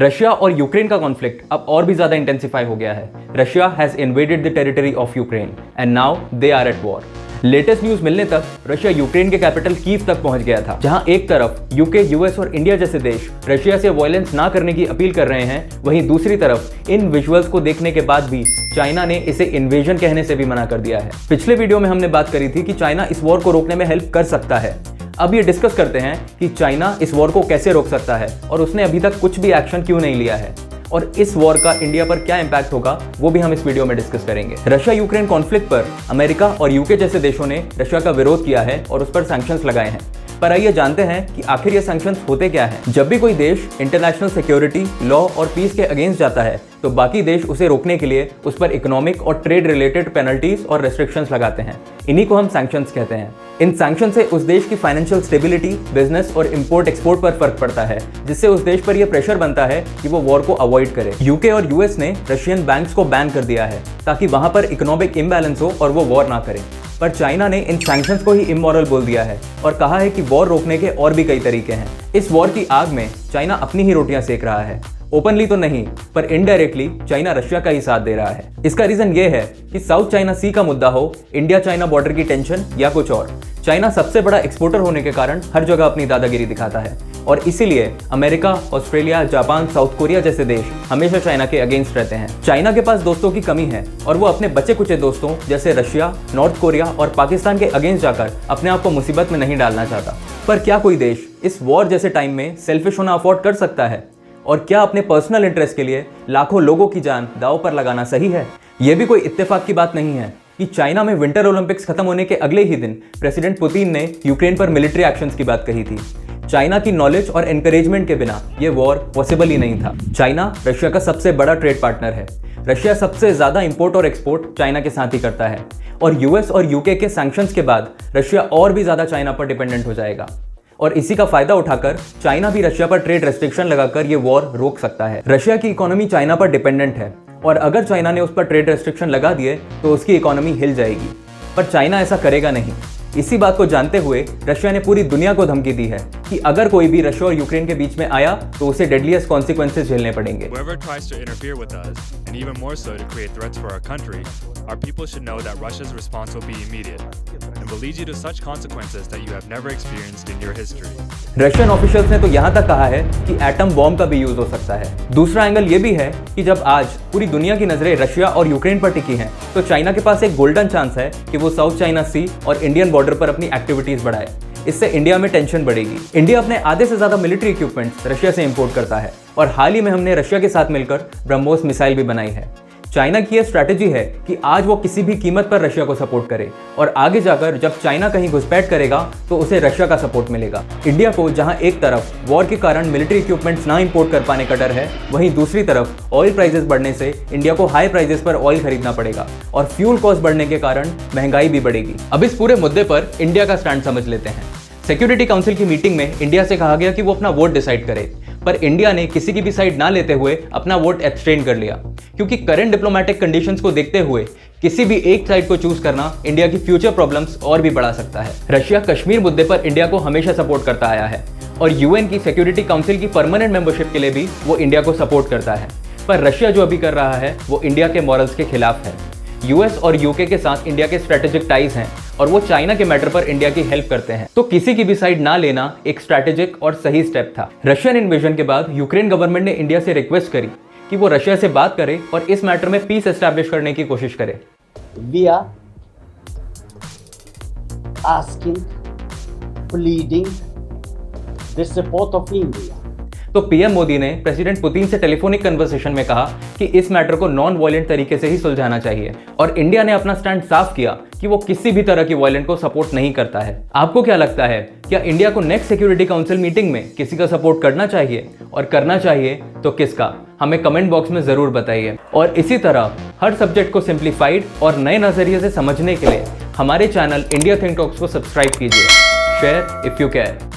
Russia और Ukraine का conflict अब और भी ज्यादा इंटेंसिफाई हो गया है। Russia has invaded the territory of Ukraine and now they are at war. Latest news मिलने तक रशिया यूक्रेन के कैपिटल कीव तक पहुंच गया था, जहां एक तरफ यूके, यूएस और इंडिया जैसे देश रशिया से वायलेंस ना करने की अपील कर रहे हैं, वहीं दूसरी तरफ इन विजुअल्स को देखने के बाद भी चाइना ने इसे इन्वेजन कहने से भी मना कर दिया है। पिछले वीडियो में हमने बात करी थी कि चाइना इस वॉर को रोकने में हेल्प कर सकता है। अब ये डिस्कस करते हैं कि चाइना इस वॉर को कैसे रोक सकता है और उसने अभी तक कुछ भी एक्शन क्यों नहीं लिया है, और इस वॉर का इंडिया पर क्या इंपैक्ट होगा वो भी हम इस वीडियो में डिस्कस करेंगे। रशिया यूक्रेन कॉन्फ्लिक्ट पर अमेरिका और यूके जैसे देशों ने रशिया का विरोध किया है और उस पर सैंक्शंस लगाए हैं। पर आइए जानते हैं कि आखिर ये सैंक्शंस होते क्या हैं। जब भी कोई देश इंटरनेशनल सिक्योरिटी, लॉ और पीस के अगेंस्ट जाता है तो बाकी देश उसे रोकने के लिए उस पर इकोनॉमिक और ट्रेड रिलेटेड पेनल्टीज और रेस्ट्रिक्शंस लगाते हैं। इन्हीं को हम सैंक्शंस कहते हैं। इन सैंक्शन से उस देश की फाइनेंशियल स्टेबिलिटी, बिजनेस और इंपोर्ट एक्सपोर्ट पर फर्क पड़ता है, जिससे उस देश पर यह प्रेशर बनता है कि वो वॉर को अवॉइड करे। यूके और यूएस ने रशियन बैंक्स को बैन कर दिया है ताकि वहां पर इकोनॉमिक इम्बैलेंस हो और वो वॉर ना करे। पर चाइना ने इन सैंक्शंस को ही इमोरल बोल दिया है और कहा है कि वॉर रोकने के और भी कई तरीके हैं। इस वॉर की आग में चाइना अपनी ही रोटियां सेक रहा है। ओपनली तो नहीं, पर इनडायरेक्टली चाइना रशिया का ही साथ दे रहा है। इसका रीजन ये है कि साउथ चाइना सी का मुद्दा हो, इंडिया चाइना बॉर्डर की टेंशन या कुछ और, चाइना सबसे बड़ा एक्सपोर्टर होने के कारण हर जगह अपनी दादागिरी दिखाता है और इसीलिए America, Australia, Japan, south Korea जैसे देश हमेशा चाइना के अगेंस्ट रहते हैं। चाइना के पास दोस्तों की कमी है और वो अपने बचे कुचे दोस्तों जैसे रशिया, नॉर्थ कोरिया और पाकिस्तान के अगेंस्ट जाकर अपने आप को मुसीबत में नहीं डालना चाहता। पर क्या कोई देश इस वॉर जैसे टाइम में सेल्फिश होना अफोर्ड कर सकता है? और क्या अपने पर्सनल इंटरेस्ट के लिए लाखों लोगों की जान दांव पर लगाना सही है? यह भी कोई इत्तेफाक की बात नहीं है कि चाइना में विंटर ओलंपिक्स खत्म होने के अगले ही दिन प्रेसिडेंट पुतिन ने यूक्रेन पर मिलिट्री एक्शंस की बात कही थी। चाइना की नॉलेज और एनकरेजमेंट के बिना यह वॉर पॉसिबल ही नहीं था। चाइना रशिया का सबसे बड़ा ट्रेड पार्टनर है। रशिया सबसे ज्यादा इंपोर्ट और एक्सपोर्ट चाइना के साथ ही करता है और यूएस और यूके के सैंक्शंस के बाद रशिया और भी ज्यादा चाइना पर डिपेंडेंट हो जाएगा और इसी का फायदा उठाकर चाइना भी रशिया पर ट्रेड रेस्ट्रिक्शन लगाकर ये वॉर रोक सकता है। रशिया की इकोनॉमी चाइना पर डिपेंडेंट है और अगर चाइना ने उस पर ट्रेड रेस्ट्रिक्शन लगा दिए तो उसकी इकोनॉमी हिल जाएगी, पर चाइना ऐसा करेगा नहीं। इसी बात को जानते हुए रशिया ने पूरी दुनिया को धमकी दी है कि अगर कोई भी रशिया और यूक्रेन के बीच में आया तो उसे डेडलीस्ट कॉन्सिक्वेंसेस झेलने पड़ेंगे। Whoever tries to interfere with us, and even more so to create threats for our country, our people should know that Russia's response will be immediate and will lead you to such consequences that you have never experienced in your history. Russian officials ने तो यहाँ तक कहा है कि atom bomb का भी use हो सकता है। दूसरा एंगल ये भी है कि जब आज पूरी दुनिया की नजरें रशिया और यूक्रेन पर टिकी हैं, तो चाइना के पास एक गोल्डन चांस है कि वो साउथ चाइना सी और इंडियन बॉर्डर पर अपनी एक्टिविटीज बढ़ाए। इससे इंडिया में टेंशन बढ़ेगी। इंडिया अपने आधे से ज्यादा मिलिट्री इक्विपमेंट्स रशिया से इंपोर्ट करता है और हाल ही में हमने रशिया के साथ मिलकर ब्रह्मोस मिसाइल भी बनाई है। चाइना की यह स्ट्रैटेजी है कि आज वो किसी भी कीमत पर रशिया को सपोर्ट करे और आगे जाकर जब चाइना कहीं घुसपैठ करेगा तो उसे रशिया का सपोर्ट मिलेगा। इंडिया को जहां एक तरफ वॉर के कारण मिलिट्री इक्विपमेंट्स ना इंपोर्ट कर पाने का डर है, वहीं दूसरी तरफ ऑयल प्राइसेस बढ़ने से इंडिया को हाई प्राइसेस पर ऑयल खरीदना पड़ेगा और फ्यूल कॉस्ट बढ़ने के कारण महंगाई भी बढ़ेगी। अब इस पूरे मुद्दे पर इंडिया का स्टैंड समझ लेते हैं। सिक्योरिटी काउंसिल की मीटिंग में इंडिया से कहा गया कि वो अपना वोट डिसाइड करे, पर इंडिया ने किसी की भी साइड ना लेते हुए अपना वोट एब्सटेन कर लिया, क्योंकि करंट डिप्लोमेटिक कंडीशंस को देखते हुए किसी भी एक साइड को चूज करना इंडिया की फ्यूचर प्रॉब्लम्स और भी बढ़ा सकता है। रशिया कश्मीर मुद्दे पर इंडिया को हमेशा सपोर्ट करता आया है और यूएन की सिक्योरिटी काउंसिल की परमानेंट मेंबरशिप के लिए भी वो इंडिया को सपोर्ट करता है। पर रशिया जो अभी कर रहा है वो इंडिया के मॉरल्स के खिलाफ है। यूएस और यूके के साथ इंडिया के स्ट्रेटेजिक टाइज हैं और वो चाइना के मैटर पर इंडिया की हेल्प करते हैं, तो किसी की भी साइड ना लेना एक स्ट्रेटेजिक और सही स्टेप था। रशियन इन्वेजन के बाद यूक्रेन गवर्नमेंट ने इंडिया से रिक्वेस्ट करी कि वो रशिया से बात करे और इस मैटर में पीस एस्टैब्लिश करने की कोशिश करे। We are asking, pleading the support of India. तो पीएम मोदी ने प्रेसिडेंट पुतिन से टेलीफोनिक कन्वर्सेशन में कहा कि इस मैटर को नॉन वायलेंट तरीके से ही सुलझाना चाहिए और इंडिया ने अपना स्टैंड साफ किया कि वो किसी भी तरह की वायलेंट को सपोर्ट नहीं करता है। आपको क्या लगता है, क्या इंडिया को नेक्स्ट सिक्योरिटी काउंसिल मीटिंग में किसी का सपोर्ट करना चाहिए, और करना चाहिए तो किसका? हमें कमेंट बॉक्स में जरूर बताइए। और इसी तरह हर सब्जेक्ट को सिंप्लीफाइड और नए नजरिए से समझने के लिए हमारे चैनल इंडिया थिंक टॉक्स को सब्सक्राइब कीजिए। Share if you care.